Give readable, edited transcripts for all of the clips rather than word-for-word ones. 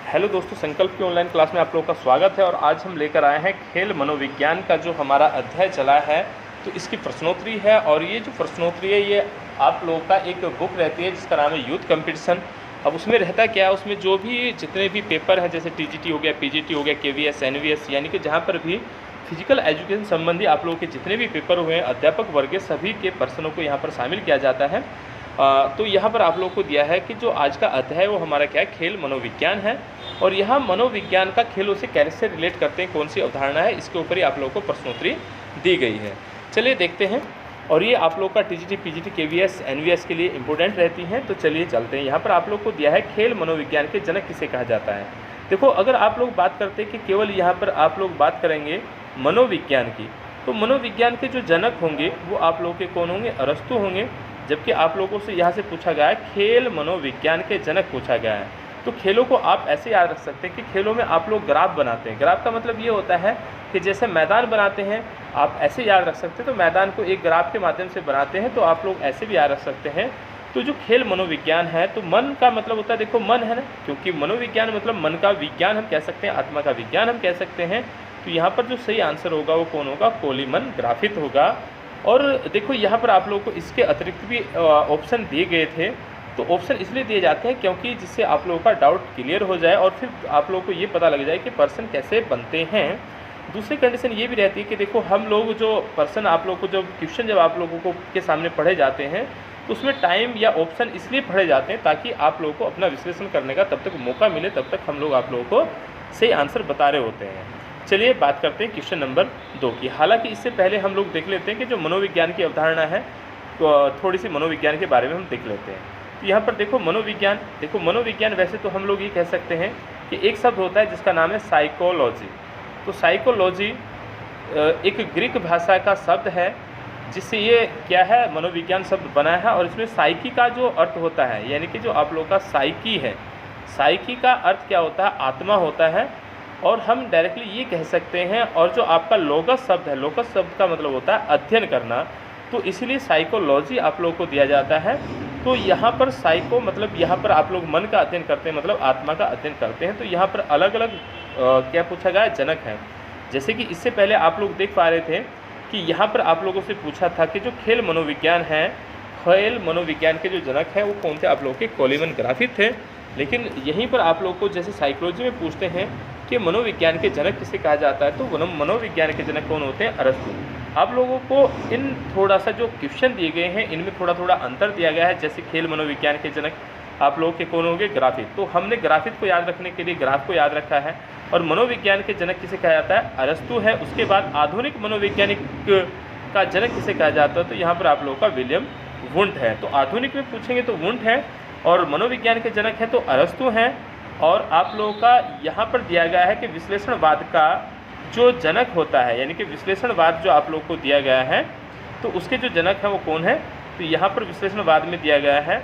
Hello दोस्तों, संकल्प की ऑनलाइन क्लास में आप लोगों का स्वागत है। और आज हम लेकर आए हैं खेल मनोविज्ञान का जो हमारा अध्याय चला है, तो इसकी प्रश्नोत्तरी है। और ये जो प्रश्नोत्तरी है ये आप लोगों का एक बुक रहती है जिसका नाम है यूथ कंपटीशन। अब उसमें रहता क्या है, उसमें जो भी जितने भी पेपर हैं जैसे टीजीटी हो गया, पीजीटी हो गया, केवीएस, एनवीएस, यानी कि जहाँ पर भी फिजिकल एजुकेशन संबंधी आप लोगों के जितने भी पेपर हुए हैं अध्यापक वर्ग के सभी के पर्सनों को यहाँ पर शामिल किया जाता है। तो यहाँ पर आप लोगों को दिया है कि जो आज का अध्याय है वो हमारा क्या है, खेल मनोविज्ञान है। और यहाँ मनोविज्ञान का खेलों से कैसे रिलेट करते हैं, कौन सी अवधारणा है, इसके ऊपर ही आप लोगों को प्रश्नोत्तरी दी गई है। चलिए देखते हैं। और ये आप लोग का टीजीटी, पीजीटी, केवीएस, एनवीएस के लिए इंपॉर्टेंट रहती हैं। तो चलिए चलते हैं। यहाँ पर आप लोग को दिया है खेल मनोविज्ञान के जनक किसे कहा जाता है। देखो, अगर आप लोग बात करते हैं कि केवल यहाँ पर आप लोग बात करेंगे मनोविज्ञान की, तो मनोविज्ञान के जो जनक होंगे वो आप लोग के कौन होंगे, अरस्तु होंगे। जबकि आप लोगों से यहाँ से पूछा गया है खेल मनोविज्ञान के जनक पूछा गया है। तो खेलों को आप ऐसे याद रख सकते हैं कि खेलों में आप लोग ग्राफ बनाते हैं। ग्राफ का मतलब ये होता है कि जैसे मैदान बनाते हैं, आप ऐसे याद रख सकते हैं। तो मैदान को एक ग्राफ के माध्यम से बनाते हैं, तो आप लोग ऐसे भी याद रख सकते हैं। तो जो खेल मनोविज्ञान है, तो मन का मतलब होता है, देखो मन है ना, क्योंकि मनोविज्ञान मतलब मन का विज्ञान हम कह सकते हैं, आत्मा का विज्ञान हम कह सकते हैं। तो यहाँ पर जो सही आंसर होगा वो कौन होगा, कोलीमन ग्राफित होगा। और देखो यहाँ पर आप लोगों को इसके अतिरिक्त भी ऑप्शन दिए गए थे। तो ऑप्शन इसलिए दिए जाते हैं क्योंकि जिससे आप लोगों का डाउट क्लियर हो जाए और फिर आप लोगों को ये पता लग जाए कि पर्सन कैसे बनते हैं। दूसरी कंडीशन ये भी रहती है कि देखो, हम लोग जो पर्सन आप लोगों को जो क्वेश्चन जब आप लोगों को के सामने पढ़े जाते हैं तो उसमें टाइम या ऑप्शन इसलिए पढ़े जाते हैं ताकि आप लोगों को अपना विश्लेषण करने का तब तक मौका मिले, तब तक हम लोग आप लोगों को सही आंसर बता रहे होते हैं। चलिए बात करते हैं क्वेश्चन नंबर 2 की। हालांकि इससे पहले हम लोग देख लेते हैं कि जो मनोविज्ञान की अवधारणा है, तो थोड़ी सी मनोविज्ञान के बारे में हम देख लेते हैं। तो यहाँ पर देखो मनोविज्ञान, देखो मनोविज्ञान वैसे तो हम लोग ये कह सकते हैं कि एक शब्द होता है जिसका नाम है साइकोलॉजी। तो साइकोलॉजी एक ग्रीक भाषा का शब्द है जिससे ये क्या है, मनोविज्ञान शब्द बना है। और इसमें साइकी का जो अर्थ होता है, यानी कि जो आप लोग का साइकी है, साइकी का अर्थ क्या होता है, आत्मा होता है। और हम डायरेक्टली ये कह सकते हैं। और जो आपका लोगस शब्द है, लोगस शब्द का मतलब होता है अध्ययन करना, तो इसीलिए साइकोलॉजी आप लोगों को दिया जाता है। तो यहाँ पर साइको मतलब यहाँ पर आप लोग मन का अध्ययन करते हैं, मतलब आत्मा का अध्ययन करते हैं। तो यहाँ पर अलग अलग क्या पूछा गया, जनक है। जैसे कि इससे पहले आप लोग देख पा रहे थे कि यहाँ पर आप लोगों से पूछा था कि जो खेल मनोविज्ञान है, खेल मनोविज्ञान के जो जनक हैं वो कौन थे, आप लोगों के कोलीमन ग्राफित थे। लेकिन यहीं पर आप लोग को जैसे साइकोलॉजी में पूछते हैं कि मनोविज्ञान के जनक किसे कहा जाता है, तो मनोविज्ञान के जनक कौन होते हैं, अरस्तु। आप लोगों को इन थोड़ा सा जो क्वेश्चन दिए गए हैं इनमें थोड़ा थोड़ा अंतर दिया गया है। जैसे खेल मनोविज्ञान के जनक आप लोगों के कौन होंगे, ग्राफित। तो हमने ग्राफित को याद रखने के लिए ग्राफ को याद रखा है। और मनोविज्ञान के जनक किसे कहा जाता है, अरस्तु है। उसके बाद आधुनिक मनोवैज्ञानिक का जनक किसे कहा जाता है, तो यहाँ पर आप लोगों का विलियम वुंट है। तो आधुनिक में पूछेंगे तो वुंट है, और मनोविज्ञान के जनक हैं तो अरस्तु हैं। और आप लोगों का यहाँ पर दिया गया है कि विश्लेषणवाद का जो जनक होता है, यानी कि विश्लेषणवाद जो आप लोग को दिया गया है, तो उसके जो जनक हैं वो कौन है, तो यहाँ पर विश्लेषणवाद में दिया गया है,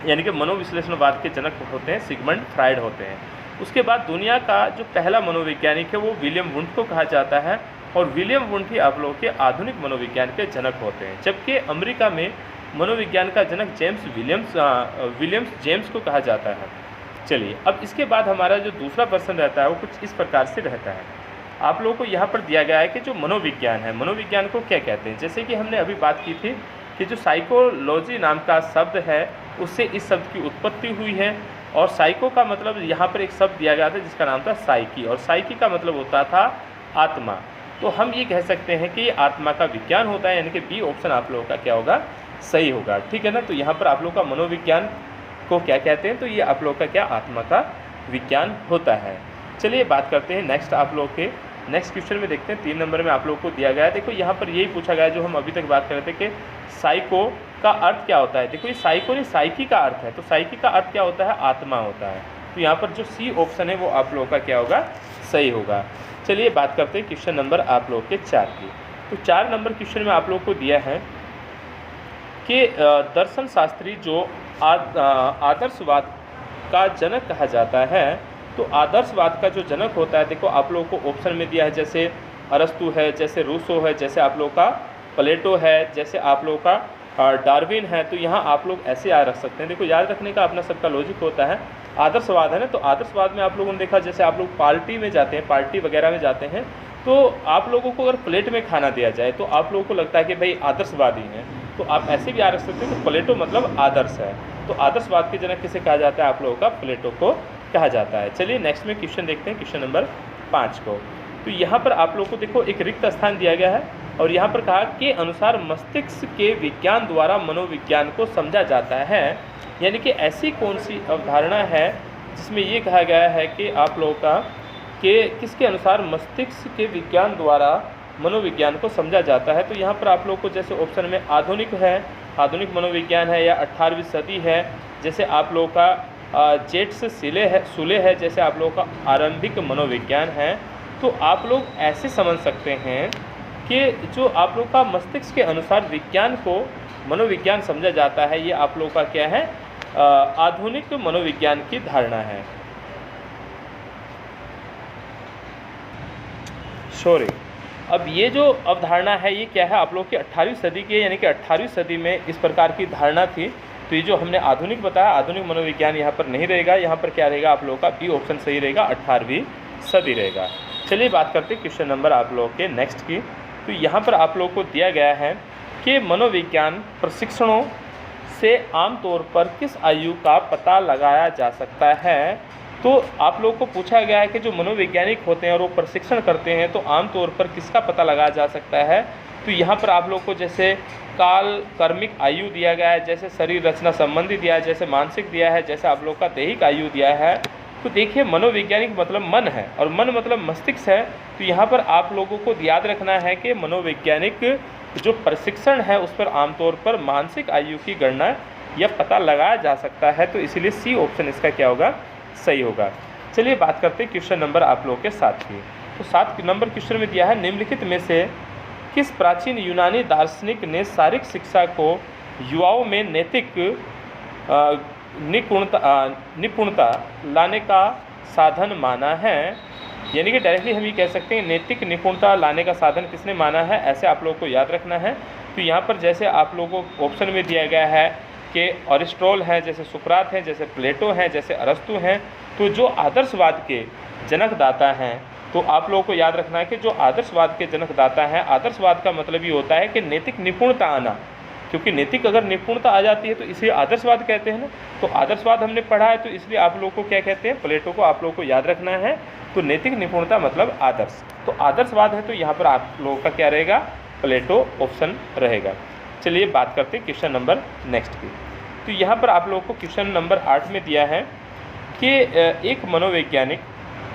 यानी कि मनोविश्लेषणवाद के जनक होते हैं सिगमंड फ्राइड होते हैं। उसके बाद दुनिया का जो पहला मनोवैज्ञानिक है वो विलियम वुंट को कहा जाता है। और विलियम वुंट ही आप लोगों के आधुनिक मनोविज्ञान के जनक होते हैं। जबकि अमेरिका में मनोविज्ञान का जनक विलियम्स जेम्स को कहा जाता है। चलिए, अब इसके बाद हमारा जो दूसरा प्रश्न रहता है वो कुछ इस प्रकार से रहता है। आप लोगों को यहाँ पर दिया गया है कि जो मनोविज्ञान है, मनोविज्ञान को क्या कहते हैं। जैसे कि हमने अभी बात की थी कि जो साइकोलॉजी नाम का शब्द है उससे इस शब्द की उत्पत्ति हुई है। और साइको का मतलब यहाँ पर एक शब्द दिया गया था जिसका नाम था साइकी, और साइकी का मतलब होता था आत्मा। तो हम ये कह सकते हैं कि ये आत्मा का विज्ञान होता है, यानी कि बी ऑप्शन आप लोगों का क्या होगा, सही होगा। ठीक है ना। तो यहाँ पर आप लोग का मनोविज्ञान को क्या कहते हैं, तो ये आप लोग का क्या, आत्मा का विज्ञान होता है। चलिए बात करते हैं नेक्स्ट, आप लोग के नेक्स्ट क्वेश्चन में देखते हैं। 3 नंबर में आप लोग को दिया गया है। देखो यहाँ पर यही पूछा गया जो हम अभी तक बात कर रहे थे कि साइको का अर्थ क्या होता है। देखो ये साइको नहीं, साइकी का अर्थ है। तो साइकी का अर्थ क्या होता है, आत्मा होता है। तो यहाँ पर जो सी ऑप्शन है वो आप लोगों का क्या होगा, सही होगा। चलिए बात करते हैं क्वेश्चन नंबर आप लोग के 4 की। तो 4 नंबर क्वेश्चन में आप लोग को दिया है कि दर्शन शास्त्री जो आदर्शवाद का जनक कहा जाता है, तो आदर्शवाद का जो जनक होता है, देखो आप लोगों को ऑप्शन में दिया है, जैसे अरस्तु है, जैसे रूसो है, जैसे आप लोगों का प्लेटो है, जैसे आप लोगों का डार्विन है। तो यहाँ आप लोग ऐसे याद रख सकते हैं। देखो याद रखने का अपना सबका लॉजिक होता है आदर्शवाद है ना, तो आदर्शवाद में आप लोगों ने देखा जैसे आप लोग पार्टी में जाते हैं, पार्टी वगैरह में जाते हैं, तो आप लोगों को अगर प्लेट में खाना दिया जाए तो आप लोगों को लगता है कि भाई आदर्शवादी हैं, तो आप ऐसे भी आ रख सकते हैं कि प्लेटो मतलब आदर्श है। तो आदर्शवाद के जनक किसे कहा जाता है, आप लोगों का प्लेटो को कहा जाता है। चलिए नेक्स्ट में क्वेश्चन देखते हैं, क्वेश्चन नंबर 5 को। तो यहाँ पर आप लोगों को देखो एक रिक्त स्थान दिया गया है और यहाँ पर कहा के अनुसार मस्तिष्क के विज्ञान द्वारा मनोविज्ञान को समझा जाता है। यानी कि ऐसी कौन सी अवधारणा है जिसमें ये कहा गया है कि आप लोगों का कि किसके अनुसार मस्तिष्क के विज्ञान द्वारा मनोविज्ञान को समझा जाता है। तो यहाँ पर आप लोग को जैसे ऑप्शन में आधुनिक है, आधुनिक मनोविज्ञान है, या 18वीं सदी है, जैसे आप लोगों का जेट से सुले है, जैसे आप लोगों का आरंभिक मनोविज्ञान है। तो आप लोग ऐसे समझ सकते हैं कि जो आप लोग का मस्तिष्क के अनुसार विज्ञान को मनोविज्ञान समझा जाता है, ये आप लोगों का क्या है, आधुनिक मनोविज्ञान की धारणा है। सॉरी, अब ये जो अवधारणा है ये क्या है, आप लोग की 18वीं सदी की, यानी कि 18वीं सदी में इस प्रकार की धारणा थी। तो ये जो हमने आधुनिक बताया, आधुनिक मनोविज्ञान यहाँ पर नहीं रहेगा, यहाँ पर क्या रहेगा आप लोगों का बी ऑप्शन सही रहेगा, 18वीं सदी रहेगा। चलिए बात करते हैं क्वेश्चन नंबर आप लोगों के नेक्स्ट की। तो यहाँ पर आप लोगों को दिया गया है कि मनोविज्ञान प्रशिक्षणों से आमतौर पर किस आयु का पता लगाया जा सकता है। तो आप लोगों को पूछा गया है कि जो मनोवैज्ञानिक होते हैं और वो प्रशिक्षण करते हैं तो आमतौर पर किसका पता लगाया जा सकता है। तो यहाँ पर आप लोग को जैसे काल कर्मिक आयु दिया गया है, जैसे शरीर रचना संबंधी दिया है, जैसे मानसिक दिया है, जैसे आप लोग का दैहिक आयु दिया है। तो देखिए मनोवैज्ञानिक मतलब मन है और मन मतलब मस्तिष्क है। तो यहाँ पर आप लोगों को याद रखना है कि मनोवैज्ञानिक जो प्रशिक्षण है उस पर आमतौर पर मानसिक आयु की गणना या पता लगाया जा सकता है। तो इसीलिए सी ऑप्शन इसका क्या होगा, सही होगा। चलिए बात करते हैं क्वेश्चन नंबर आप लोगों के 7 की। तो 7 नंबर क्वेश्चन में दिया है निम्नलिखित में से किस प्राचीन यूनानी दार्शनिक ने शारीरिक शिक्षा को युवाओं में नैतिक निपुणता लाने का साधन माना है। यानी कि डायरेक्टली हम ये कह सकते हैं नैतिक निपुणता लाने का साधन किसने माना है, ऐसे आप लोगों को याद रखना है। तो यहाँ पर जैसे आप लोगों को ऑप्शन में दिया गया है कि अरिस्टोटल हैं, जैसे सुकरात हैं, जैसे प्लेटो हैं, जैसे अरस्तु हैं। तो जो आदर्शवाद के जनकदाता हैं, तो आप लोगों को याद रखना है कि जो आदर्शवाद के जनकदाता हैं, आदर्शवाद का मतलब ये होता है कि नैतिक निपुणता आना, क्योंकि नैतिक अगर निपुणता आ जाती है तो इसे आदर्शवाद कहते हैं ना। तो आदर्शवाद हमने पढ़ा है तो इसलिए आप लोगों को क्या कहते हैं, प्लेटो को आप लोगों को याद रखना है। तो नैतिक निपुणता मतलब आदर्श, तो आदर्शवाद है, तो यहाँ पर आप लोगों का क्या रहेगा, प्लेटो ऑप्शन रहेगा। चलिए बात करते हैं क्वेश्चन नंबर नेक्स्ट की। तो यहाँ पर आप लोगों को क्वेश्चन नंबर 8 में दिया है कि एक मनोवैज्ञानिक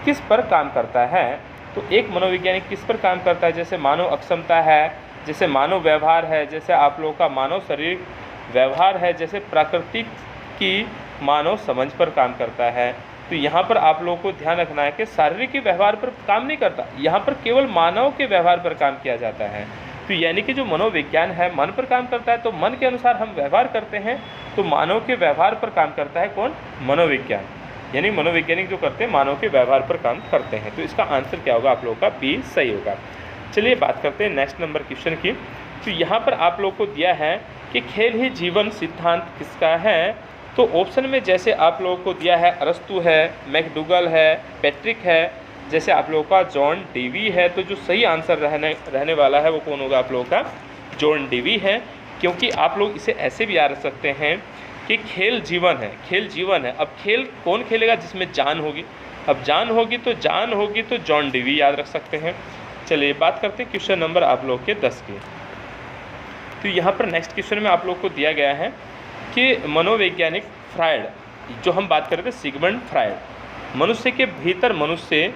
किस पर काम करता है। तो एक मनोवैज्ञानिक किस पर काम करता है, जैसे मानव अक्षमता है, जैसे मानव व्यवहार है, जैसे आप लोगों का मानव शरीर व्यवहार है, जैसे प्रकृति की मानव समझ पर काम करता है। तो यहाँ पर आप लोगों को ध्यान रखना है कि शारीरिक व्यवहार पर काम नहीं करता, यहाँ पर केवल मानव के व्यवहार पर काम किया जाता है। तो यानी कि जो मनोविज्ञान है मन पर काम करता है, तो मन के अनुसार हम व्यवहार करते हैं। तो मानव के व्यवहार पर काम करता है कौन, मनोविज्ञान, यानी मनोवैज्ञानिक जो करते हैं मानव के व्यवहार पर काम करते हैं। तो इसका आंसर क्या होगा, आप लोगों का बी सही होगा। चलिए बात करते हैं नेक्स्ट नंबर क्वेश्चन की। तो यहाँ पर आप लोगों को दिया है कि खेल ही जीवन सिद्धांत किसका है। तो ऑप्शन में जैसे आप लोगों को दिया है अरस्तु है, मैकडूगल है, पैट्रिक है, जैसे आप लोगों का जॉन डेवी है। तो जो सही आंसर रहने वाला है वो कौन होगा, आप लोगों का जॉन डेवी है। क्योंकि आप लोग इसे ऐसे भी याद रख सकते हैं कि खेल जीवन है, खेल जीवन है। अब खेल कौन खेलेगा, जिसमें जान होगी। अब जान होगी तो जॉन डेवी याद रख सकते हैं। चलिए बात करते हैं क्वेश्चन नंबर आप लोग के 10 की। तो यहाँ पर नेक्स्ट क्वेश्चन में आप लोग को दिया गया है कि मनोवैज्ञानिक फ्रायड, जो हम बात कर रहे थे सिगमंड फ्रायड, मनुष्य के भीतर मनुष्य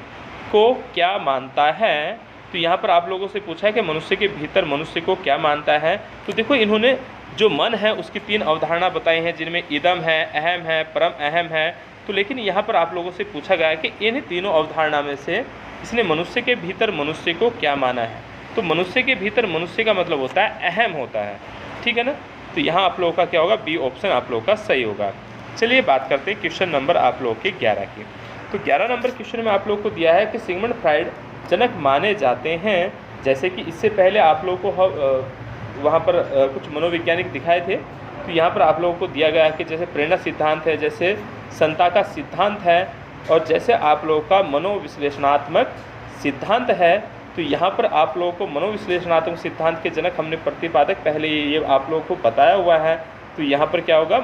को क्या मानता है। तो यहाँ पर आप लोगों से पूछा है कि मनुष्य के भीतर मनुष्य को क्या मानता है। तो देखो इन्होंने जो मन है उसकी 3 अवधारणा बताई हैं, जिनमें इदम है, अहम है, परम अहम है। तो लेकिन यहाँ पर आप लोगों से पूछा गया है कि इन तीनों अवधारणा में से इसने मनुष्य के भीतर मनुष्य को क्या माना है। तो मनुष्य के भीतर मनुष्य का मतलब होता है अहम होता है, ठीक है ना। तो यहाँ आप लोगों का क्या होगा, बी ऑप्शन आप लोगों का सही होगा। चलिए बात करते हैं क्वेश्चन नंबर आप लोगों के 11 की। तो 11 नंबर क्वेश्चन में आप लोगों को दिया है कि सिगमंड फ्रायड जनक माने जाते हैं। जैसे कि इससे पहले आप लोगों को वहाँ पर कुछ मनोवैज्ञानिक दिखाए थे। तो यहाँ पर आप लोगों को दिया गया है कि जैसे प्रेरणा सिद्धांत है, जैसे संता का सिद्धांत है और जैसे आप लोगों का मनोविश्लेषणात्मक सिद्धांत है, तो यहाँ पर आप लोगों को मनोविश्लेषणात्मक सिद्धांत के जनक हमने प्रतिपादक पहले ये आप लोगों को बताया हुआ है। तो यहाँ पर क्या होगा,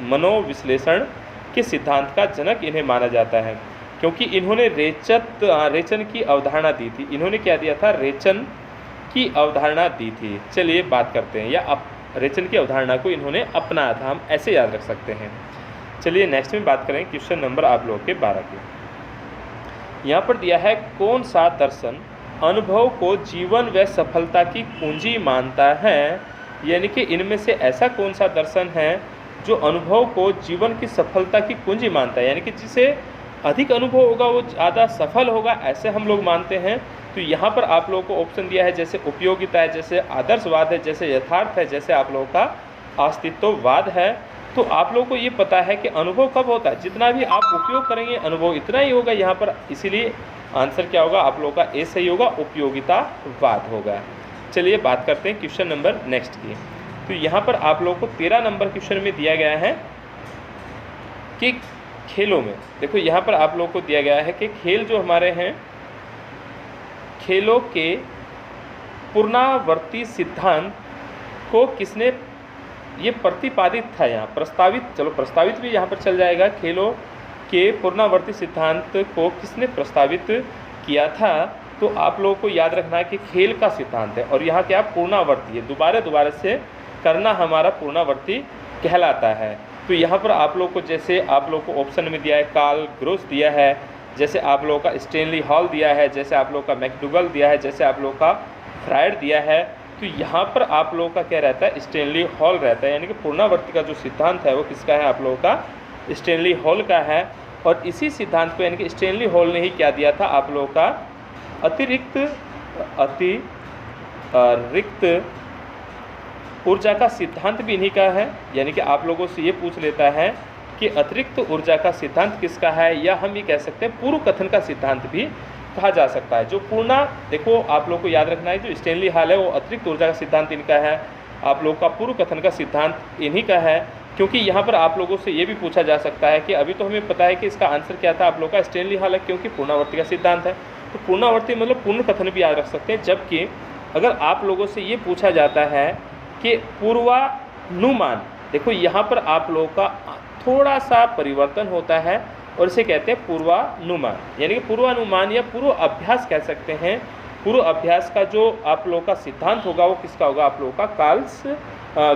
मनोविश्लेषण के सिद्धांत का जनक इन्हें माना जाता है, क्योंकि इन्होंने रेचन की अवधारणा दी थी। इन्होंने क्या दिया था, रेचन की अवधारणा दी थी। चलिए बात करते हैं, या रेचन की अवधारणा को इन्होंने अपनाया था, हम ऐसे याद रख सकते हैं। चलिए नेक्स्ट में बात करें क्वेश्चन नंबर आप लोगों के 12 के। यहाँ पर दिया है, कौन सा दर्शन अनुभव को जीवन व सफलता की कुंजी मानता है। यानी कि इनमें से ऐसा कौन सा दर्शन है जो अनुभव को जीवन की सफलता की कुंजी मानता है, यानी कि जिसे अधिक अनुभव होगा वो ज़्यादा सफल होगा, ऐसे हम लोग मानते हैं। तो यहाँ पर आप लोगों को ऑप्शन दिया है, जैसे उपयोगिता है, जैसे आदर्शवाद है, जैसे यथार्थ है, जैसे आप लोगों का अस्तित्ववाद है। तो आप लोगों को ये पता है कि अनुभव कब होता है, जितना भी आप उपयोग करेंगे अनुभव इतना ही होगा यहाँ पर, इसीलिए आंसर क्या होगा आप लोगों का ए सही होगा, उपयोगितावाद होगा। चलिए बात करते हैं क्वेश्चन नंबर नेक्स्ट की। तो यहाँ पर आप लोगों को 13 नंबर क्वेश्चन में दिया गया है कि खेलों में, देखो यहाँ पर आप लोगों को दिया गया है कि खेल जो हमारे हैं, खेलों के पुनरावर्ती सिद्धांत को किसने, ये प्रतिपादित था यहाँ प्रस्तावित, चलो प्रस्तावित भी यहाँ पर चल जाएगा, खेलों के पुनरावर्ती सिद्धांत को किसने प्रस्तावित किया था। तो आप लोगों को याद रखना है कि खेल का सिद्धांत है और यहाँ क्या पुनरावर्ती है, दोबारा से करना हमारा पुनरावर्ती कहलाता है। तो यहाँ पर आप लोग को, जैसे आप लोग को ऑप्शन में दिया है कार्ल ग्रोस दिया है, जैसे आप लोगों का स्टैनली हॉल दिया है, जैसे आप लोग का मैकडूगल दिया है, जैसे आप लोग का फ्रायड दिया है। तो यहाँ पर आप लोगों का क्या रहता है, स्टैनली हॉल रहता है, यानी कि पुनरावर्ती का जो सिद्धांत है वो किसका है, आप लोगों का स्टैनली हॉल का है। और इसी सिद्धांत को यानी कि स्टैनली हॉल ने ही क्या दिया था, आप लोगों का अतिरिक्त ऊर्जा का सिद्धांत भी इन्हीं का है। यानी कि आप लोगों से ये पूछ लेता है कि अतिरिक्त ऊर्जा का सिद्धांत किसका है, या हम ये कह सकते हैं पूर्व कथन का सिद्धांत भी कहा जा सकता है। जो देखो आप लोग को याद रखना है, जो स्टैनली हॉल है वो अतिरिक्त ऊर्जा का सिद्धांत इनका है, आप लोग का पूर्व कथन का सिद्धांत इन्हीं का है। क्योंकि यहाँ पर आप लोगों से ये भी पूछा जा सकता है कि अभी तो हमें पता है कि इसका आंसर क्या था, आप लोग का स्टैनली हॉल है, क्योंकि पुनरावर्ती का सिद्धांत है। तो पुनरावर्ती मतलब पूर्ण कथन भी याद रख सकते हैं। जबकि अगर आप लोगों से ये पूछा जाता है कि पूर्वानुमान, देखो यहाँ पर आप लोगों का थोड़ा सा परिवर्तन होता है और इसे कहते हैं पूर्वानुमान, यानी कि पूर्वानुमान या पूर्व अभ्यास कह सकते हैं। पूर्व अभ्यास का जो आप लोगों का सिद्धांत होगा वो किसका होगा, आप लोगों का कार्ल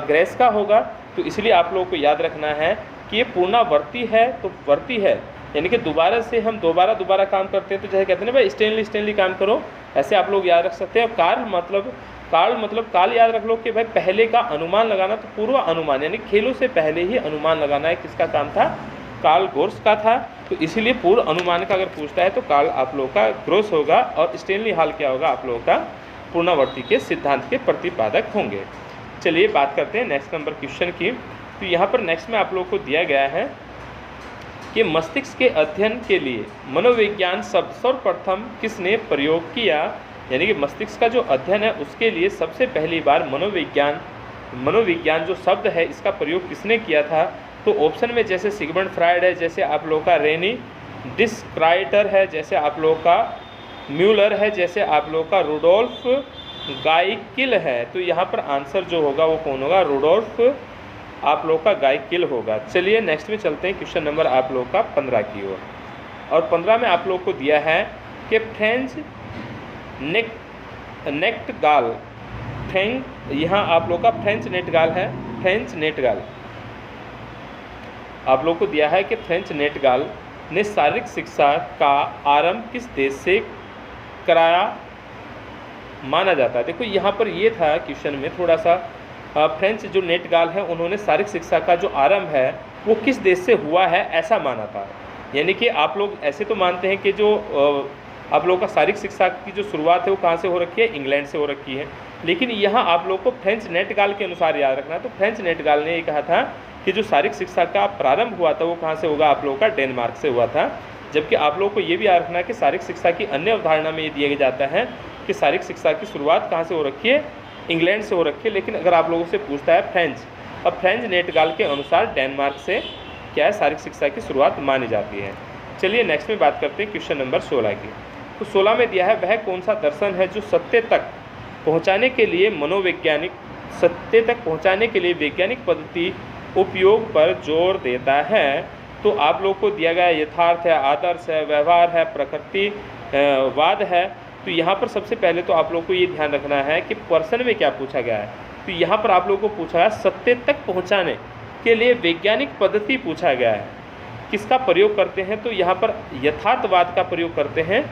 ग्रेस का होगा। तो इसलिए आप लोगों को याद रखना है कि ये पूर्णावर्ती है, तो वर्ती है यानी कि दोबारा से हम दोबारा काम करते हैं। तो जैसे कहते हैं ना भाई स्टैनली काम करो, ऐसे आप लोग याद रख सकते हैं। और काल याद रख लो कि भाई पहले का अनुमान लगाना, तो पूर्व अनुमान यानी खेलों से पहले ही अनुमान लगाना है, किसका काम था, कार्ल गोर्स का था। तो इसीलिए पूर्व अनुमान का अगर पूछता है तो कार्ल आप लोगों का ग्रोस होगा और स्टैनली हॉल क्या होगा, आप लोगों का पूर्णावर्ती के सिद्धांत के प्रतिपादक होंगे। चलिए बात करते हैं नेक्स्ट नंबर क्वेश्चन की। तो यहाँ पर नेक्स्ट में आप लोगों को दिया गया है कि मस्तिष्क के अध्ययन के लिए मनोविज्ञान शब्द सर्वप्रथम किसने प्रयोग किया, यानी कि मस्तिष्क का जो अध्ययन है उसके लिए सबसे पहली बार मनोविज्ञान जो शब्द है इसका प्रयोग किसने किया था। तो ऑप्शन में जैसे सिगमंड फ्रायड है, जैसे आप लोगों का रेनी डिस्क्राइटर है, जैसे आप लोगों का म्यूलर है, जैसे आप लोगों का रुडोल्फ गाइकिल है। तो यहाँ पर आंसर जो होगा वो कौन होगा, रुडोल्फ आप लोग का गाइकिल होगा। चलिए नेक्स्ट में चलते हैं क्वेश्चन नंबर आप लोग का 15 की ओर। और 15 में आप लोग को दिया है कि फ्रेंच नेक्टगाल, यहाँ आप लोग का फ्रेंच नेटगाल है, फ्रेंच नेटगाल आप लोग को दिया है कि फ्रेंच नेटगाल ने शारीरिक शिक्षा का आरंभ किस देश से कराया माना जाता है। देखो यहाँ पर ये था क्वेश्चन में थोड़ा सा, फ्रेंच जो नेटगाल है उन्होंने शारीरिक शिक्षा का जो आरंभ है वो किस देश से हुआ है ऐसा माना था। यानी कि आप लोग ऐसे तो मानते हैं कि जो आप लोगों का शारीरिक शिक्षा की जो शुरुआत है वो कहाँ से हो रखी है, इंग्लैंड से हो रखी है। लेकिन यहाँ आप लोग को फ्रेंच नेटगाल के अनुसार याद रखना है। तो फ्रेंच नेटगाल ने ये कहा था कि जो शारीरिक शिक्षा का प्रारंभ हुआ था वो कहाँ से होगा, आप लोगों का डेनमार्क से हुआ था। जबकि आप लोगों को ये भी याद रखना है कि शारीरिक शिक्षा की अन्य अवधारणा में ये दिया जाता है कि शारीरिक शिक्षा की शुरुआत कहाँ से हो रखी है, इंग्लैंड से हो रखी है। लेकिन अगर आप लोगों से पूछता है फ्रेंच, अब फ्रेंच नेटगाल के अनुसार डेनमार्क से क्या है, शारीरिक शिक्षा की शुरुआत मानी जाती है। चलिए नेक्स्ट में बात करते हैं क्वेश्चन नंबर 16 की। तो 16 में दिया है वह कौन सा दर्शन है जो सत्य तक पहुंचाने के लिए वैज्ञानिक पद्धति उपयोग पर जोर देता है। तो आप लोग को दिया गया यथार्थ है, आदर्श है, व्यवहार है, प्रकृतिवाद है। तो यहाँ पर सबसे पहले तो आप लोग को ये ध्यान रखना है कि प्रश्न में क्या पूछा गया है। तो यहाँ पर आप लोगों को पूछा है सत्य तक पहुँचाने के लिए वैज्ञानिक पद्धति पूछा गया है। किसका प्रयोग करते हैं, तो यहाँ पर यथार्थवाद का प्रयोग करते हैं।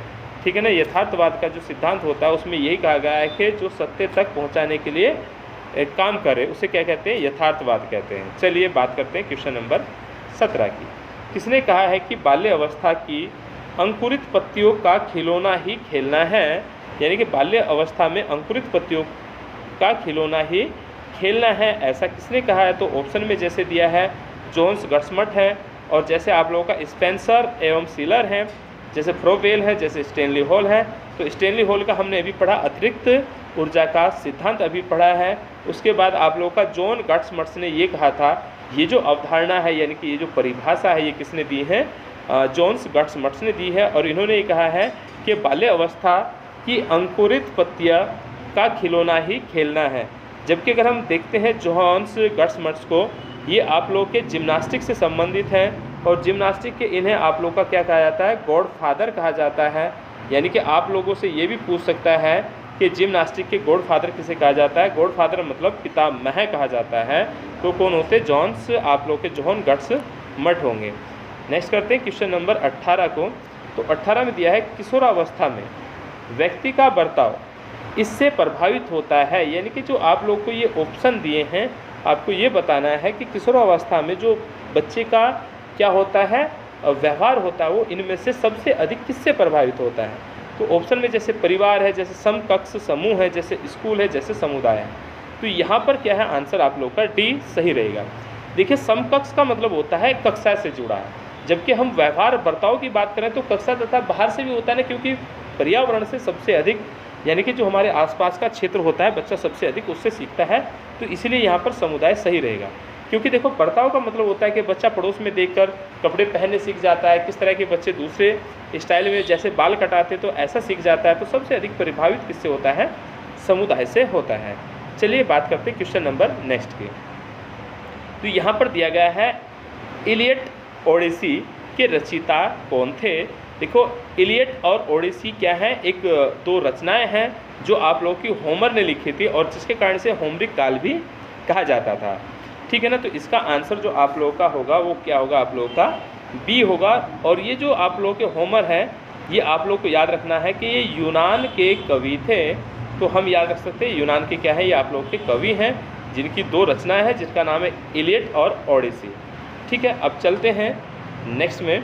ठीक है ना, यथार्थवाद का जो सिद्धांत होता है उसमें यही कहा गया है कि जो सत्य तक पहुँचाने के लिए एक काम करे उसे क्या कहते हैं, यथार्थवाद कहते हैं। चलिए बात करते हैं क्वेश्चन नंबर 17 की। किसने कहा है कि बाल्य अवस्था की अंकुरित पत्तियों का खिलौना ही खेलना है, यानी कि बाल्य अवस्था में अंकुरित पत्तियों का खिलौना ही खेलना है, ऐसा किसने कहा है। तो ऑप्शन में जैसे दिया है जोन्स गट्समट है, और जैसे आप लोगों का स्पेंसर एवं सीलर हैं, जैसे फ्रोबेल है, जैसे स्टेनली हॉल है। तो स्टेनली हॉल का हमने अभी पढ़ा, अतिरिक्त ऊर्जा का सिद्धांत अभी पढ़ा है। उसके बाद आप लोगों का जॉन गट्समट्स ने ये कहा था, ये जो अवधारणा है यानी कि ये जो परिभाषा है ये किसने दी है, जॉन्स गट्समट्स ने दी है। और इन्होंने ये कहा है कि बाल्य अवस्था की अंकुरित पत्तियाँ का खिलौना ही खेलना है। जबकि अगर हम देखते हैं जॉन्स गट्समट्स को, ये आप लोग के जिम्नास्टिक से संबंधित हैं, और जिम्नास्टिक के इन्हें आप लोग का क्या कहा जाता है, गॉड फादर कहा जाता है। यानी कि आप लोगों से ये भी पूछ सकता है कि जिम्नास्टिक के गॉड फादर किसे कहा जाता है। गॉड फादर मतलब पितामह कहा जाता है। तो कौन होते, जॉन्स आप लोग के जॉन गट्समट होंगे। नेक्स्ट करते हैं क्वेश्चन नंबर 18 को। तो 18 में दिया है किशोरावस्था में व्यक्ति का बर्ताव इससे प्रभावित होता है, यानी कि जो आप लोग को ये ऑप्शन दिए हैं आपको ये बताना है कि किशोरावस्था में जो बच्चे का क्या होता है, व्यवहार होता है, वो इनमें से सबसे अधिक किससे प्रभावित होता है। तो ऑप्शन में जैसे परिवार है, जैसे समकक्ष समूह है, जैसे स्कूल है, जैसे समुदाय है। तो यहाँ पर क्या है, आंसर आप लोग का डी सही रहेगा। देखिए समकक्ष का मतलब होता है कक्षा से जुड़ा है, जबकि हम व्यवहार बर्ताव की बात करें तो कक्षा तथा बाहर से भी होता है ना, क्योंकि पर्यावरण से सबसे अधिक यानी कि जो हमारे आसपास का क्षेत्र होता है बच्चा सबसे अधिक उससे सीखता है। तो इसलिए यहाँ पर समुदाय सही रहेगा। क्योंकि देखो बर्ताव का मतलब होता है कि बच्चा पड़ोस में देखकर कपड़े पहनने सीख जाता है, किस तरह के बच्चे दूसरे स्टाइल में जैसे बाल कटाते तो ऐसा सीख जाता है। तो सबसे अधिक प्रभावित किससे होता है, समुदाय से होता है। चलिए बात करते हैं क्वेश्चन नंबर नेक्स्ट की। तो यहाँ पर दिया गया है इलियड ओडिसी के रचयिता कौन थे। देखो इलियड और ओडिसी क्या है, एक दो रचनाएं हैं जो आप लोगों की होमर ने लिखी थी, और जिसके कारण से होमरिक काल भी कहा जाता था। ठीक है ना, तो इसका आंसर जो आप लोगों का होगा वो क्या होगा, आप लोगों का बी होगा। और ये जो आप लोगों के होमर है ये आप लोग को याद रखना है कि ये यूनान के कवि थे। तो हम याद रख सकते हैं यूनान के क्या है, ये आप लोग के कवि हैं जिनकी दो रचनाएं हैं जिसका नाम है इलियड और ओडिसी। ठीक है, अब चलते हैं नेक्स्ट में।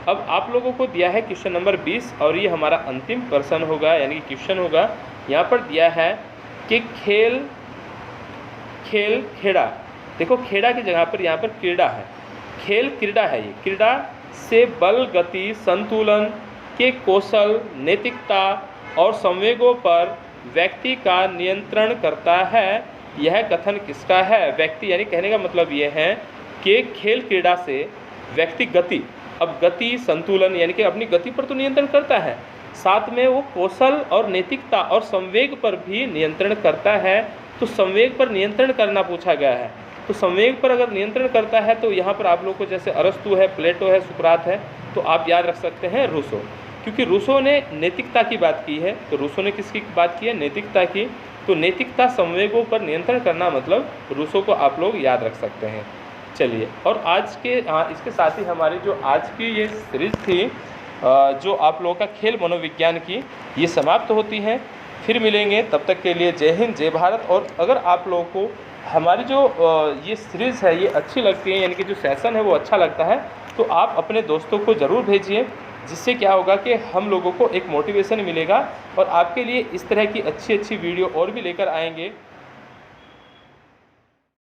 अब आप लोगों को दिया है क्वेश्चन नंबर 20 और ये हमारा अंतिम प्रश्न होगा यानी कि क्वेश्चन होगा। यहाँ पर दिया है कि खेल खेड़ा, देखो खेड़ा की जगह पर यहाँ पर क्रीड़ा है, खेल क्रीड़ा है। ये क्रीड़ा से बल, गति, संतुलन के कौशल, नैतिकता और संवेगों पर व्यक्ति का नियंत्रण करता है। यह कथन किसका है, व्यक्ति, यानी कहने का मतलब ये है कि खेल क्रीड़ा से व्यक्ति गति, अब गति संतुलन यानी कि अपनी गति पर तो नियंत्रण करता है, साथ में वो कौशल और नैतिकता और संवेग पर भी नियंत्रण करता है। तो संवेग पर नियंत्रण करना पूछा गया है। तो संवेग पर अगर नियंत्रण करता है तो यहाँ पर आप लोग को जैसे अरस्तु है, प्लेटो है, सुकरात है, तो आप याद रख सकते हैं रूसो, क्योंकि रूसो ने नैतिकता की बात की है। तो रूसो ने किसकी बात की है, नैतिकता की। तो नैतिकता संवेगों पर नियंत्रण करना मतलब रूसो को आप लोग याद रख सकते हैं। चलिए, और आज के इसके साथ ही हमारी जो आज की ये सीरीज़ थी जो आप लोगों का खेल मनोविज्ञान की, ये समाप्त होती है। फिर मिलेंगे, तब तक के लिए जय हिंद, जय भारत। और अगर आप लोगों को हमारी जो ये सीरीज़ है ये अच्छी लगती है, यानी कि जो सेशन है वो अच्छा लगता है, तो आप अपने दोस्तों को ज़रूर भेजिए, जिससे क्या होगा कि हम लोगों को एक मोटिवेशन मिलेगा और आपके लिए इस तरह की अच्छी अच्छी वीडियो और भी लेकर आएंगे।